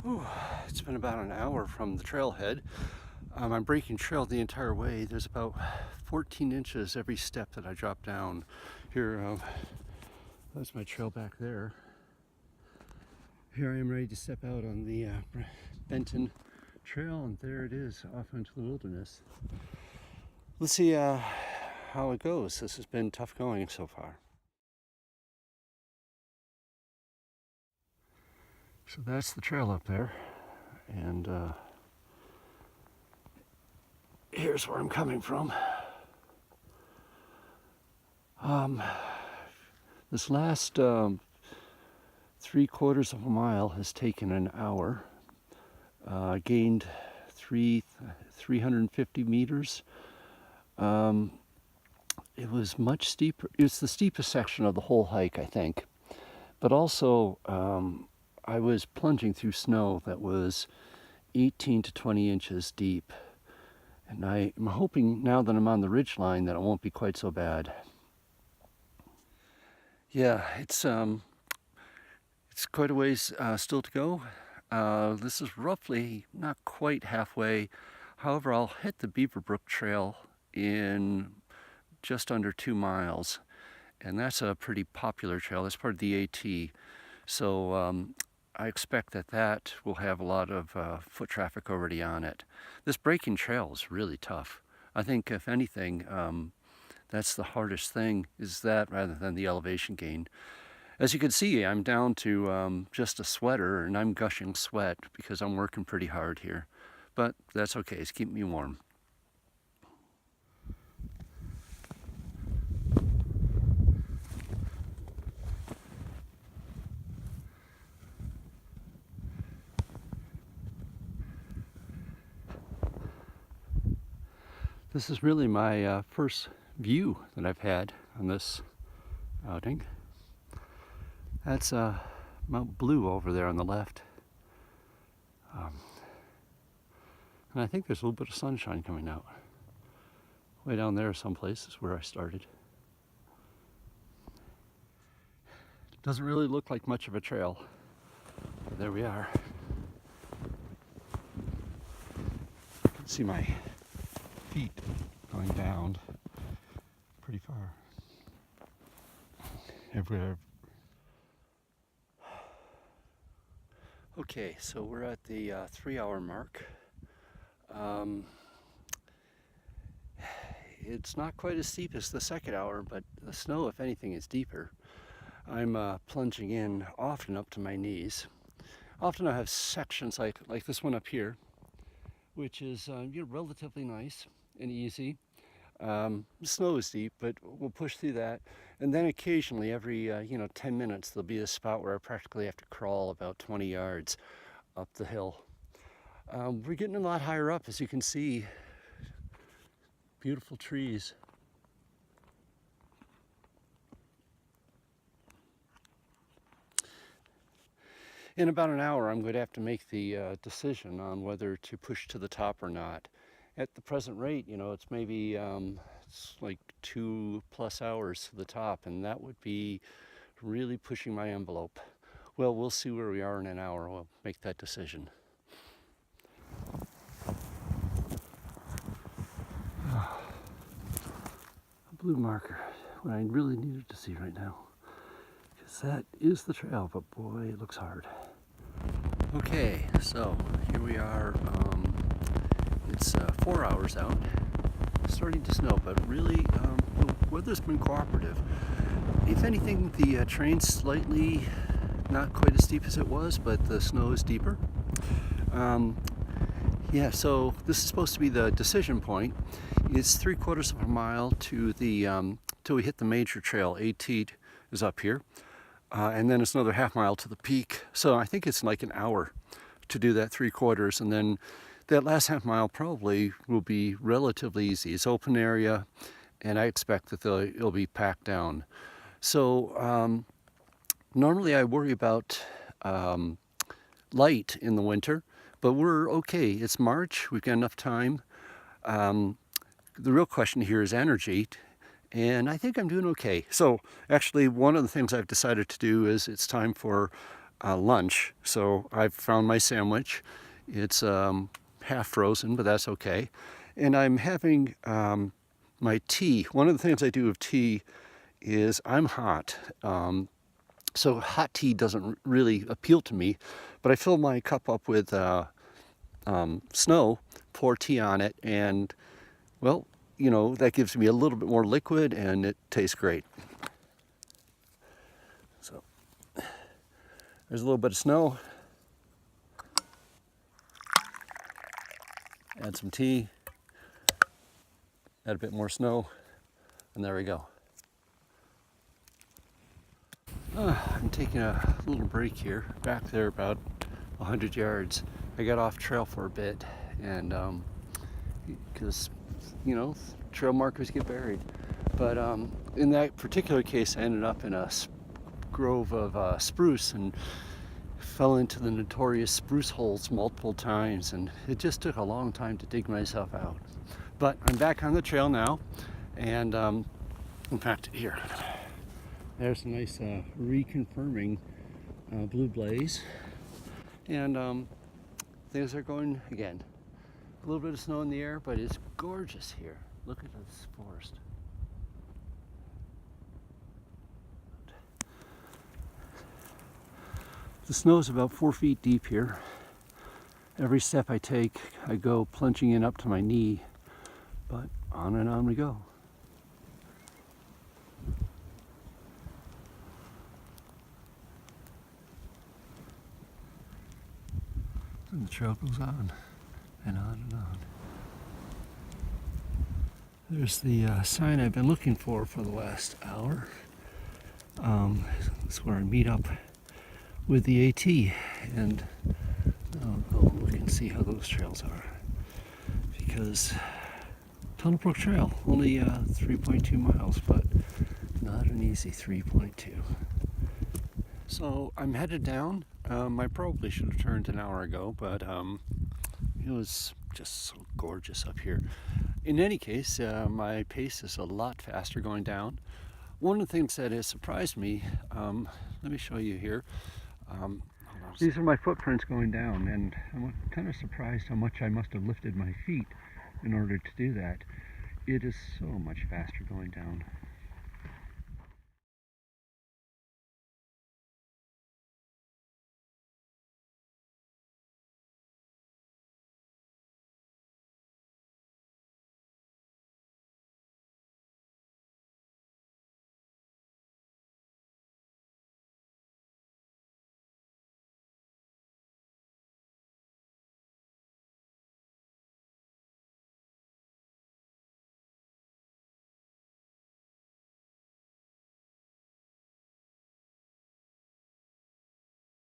Whew, it's been about an hour from the trailhead. I'm breaking trail the entire way. There's about 14 inches every step that I drop down. Here, that's my trail back there. Here I am ready to step out on the Benton Trail, and there it is, off into the wilderness. Let's see how it goes. This has been tough going so far. So that's the trail up there, and here's where I'm coming from. This last 3/4 of a mile has taken an hour. Gained 350 meters. It was much steeper. It's the steepest section of the whole hike, I think. But also, I was plunging through snow that was 18 to 20 inches deep. And I'm hoping now that I'm on the ridge line that it won't be quite so bad. Yeah, it's quite a ways still to go. This is roughly not quite halfway. However, I'll hit the Beaverbrook Trail in just under 2 miles. And that's a pretty popular trail. That's part of the AT. So I expect that will have a lot of foot traffic already on it. This breaking trail is really tough. I think if anything, that's the hardest thing, is that rather than the elevation gain. As you can see, I'm down to just a sweater, and I'm gushing sweat because I'm working pretty hard here. But that's okay, it's keeping me warm. This is really my first view that I've had on this outing. That's Mount Blue over there on the left. And I think there's a little bit of sunshine coming out. Way down there someplace is where I started. It doesn't really look like much of a trail, but there we are. You can see my feet going down pretty far. Everywhere. Okay, so we're at the 3-hour mark. It's not quite as steep as the second hour, but the snow, if anything, is deeper. I'm plunging in often up to my knees. Often I have sections like this one up here, which is relatively nice and easy. The snow is deep, but we'll push through that. And then occasionally, every 10 minutes, there'll be a spot where I practically have to crawl about 20 yards up the hill. We're getting a lot higher up, as you can see. Beautiful trees. In about an hour, I'm going to have to make the decision on whether to push to the top or not. At the present rate, it's maybe it's like 2+ hours to the top, and that would be really pushing my envelope. Well, we'll see where we are in an hour. We'll make that decision. A blue marker, what I really needed to see right now, because that is the trail, but boy, it looks hard. Okay, so here we are. It's 4 hours out. It's starting to snow, but really the weather's been cooperative. If anything, the terrain's slightly not quite as steep as it was, but the snow is deeper. Yeah, so this is supposed to be the decision point. It's 3/4 of a mile to the till we hit the major trail. AT is up here, and then it's another half mile to the peak. So I think it's like an hour to do that 3/4, and then that last half mile probably will be relatively easy. It's open area, and I expect that it'll be packed down. So normally I worry about light in the winter, but we're okay. It's March. We've got enough time. The real question here is energy, and I think I'm doing okay. So actually, one of the things I've decided to do is it's time for lunch. So I've found my sandwich. It's half frozen, but that's okay. And I'm having my tea. One of the things I do with tea is I'm hot. So hot tea doesn't really appeal to me, but I fill my cup up with snow, pour tea on it, and well, you know, that gives me a little bit more liquid and it tastes great. So there's a little bit of snow. Add some tea, add a bit more snow, and there we go. I'm taking a little break here, back there about 100 yards. I got off trail for a bit, and because, you know, trail markers get buried. But in that particular case, I ended up in a grove of spruce and fell into the notorious spruce holes multiple times, and it just took a long time to dig myself out. But I'm back on the trail now, and in fact, here, there's a nice reconfirming blue blaze, and things are going again. A little bit of snow in the air, but it's gorgeous here. Look at this forest. The snow is about 4 feet deep here. Every step I take, I go plunging in up to my knee, but on and on we go. And the trail goes on and on and on. There's the sign I've been looking for the last hour. That's where I meet up with the AT, and I'll go look and see how those trails are. Because Tunnel Brook Trail, only 3.2 miles, but not an easy 3.2. So I'm headed down. I probably should have turned an hour ago, but it was just so gorgeous up here. In any case, my pace is a lot faster going down. One of the things that has surprised me, let me show you here. These are my footprints going down, and I'm kind of surprised how much I must have lifted my feet in order to do that. It is so much faster going down.